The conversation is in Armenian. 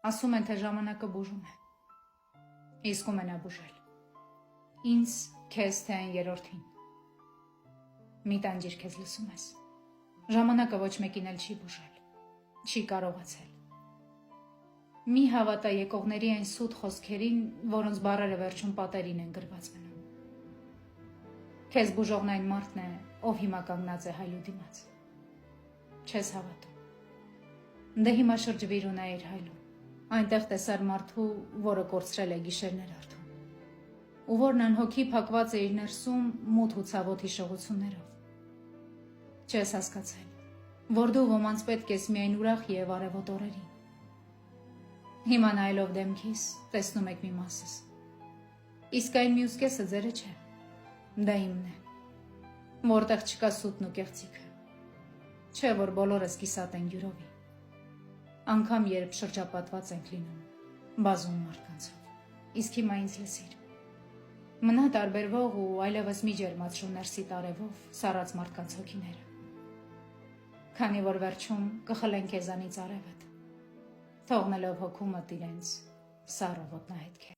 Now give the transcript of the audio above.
Ասում են, թե ժամանակը բուժում է, իսկ ում են բուժել, ինձ, քեզ, թե այն երրորդին։ Մի տանջիր քեզ լսում ես, ժամանակը ոչ մեկին էլ չի բուժել, չի կարողացել։ Մի հավատա եկողների այն սուտ խոսքերին, որոնց բառերը վերջում պատերին են գրված մնում։ Քեզ բուժողն այն մարդն է, ով հիմա կանգնած է հայլու դիմաց։ Չես հավատում։ Դե հիմա շրջվիր ու նայիր հայլուն, այնտեղ տեսար մարդու, որը կորցրել է գիշերներ արդում, ու որն անհոգի փակված է իր ներսում մութ ու ցավոտ հիշողություններով։ Չես հասկացել, որ դու ոմանց պետք ես միայն ուրախ եւ արևոտ օրերին։ Հիմա նայելով դեմքիս, տեսնում եք մի մասս, իսկ այն մյուս կեսը ձերը չէ, դա իմն է, որտեղ չկա սուտն ու կեղծիքը, չէ որ բոլորս կիսատ են յուրովի, անգամ երբ շրջապատված ենք լինում բազում մարդկանցով, իսկ հիմա ինձ լսիր, մնա տարբերվող ու այլևս մի ջերմացրու ներսի տարևով սառած մարդկանց հոգիները, քանի որ վերջում կխլեն քեզանից արևդ, թողնելով հոգումդ իրենց սառը ոտնահետքեր։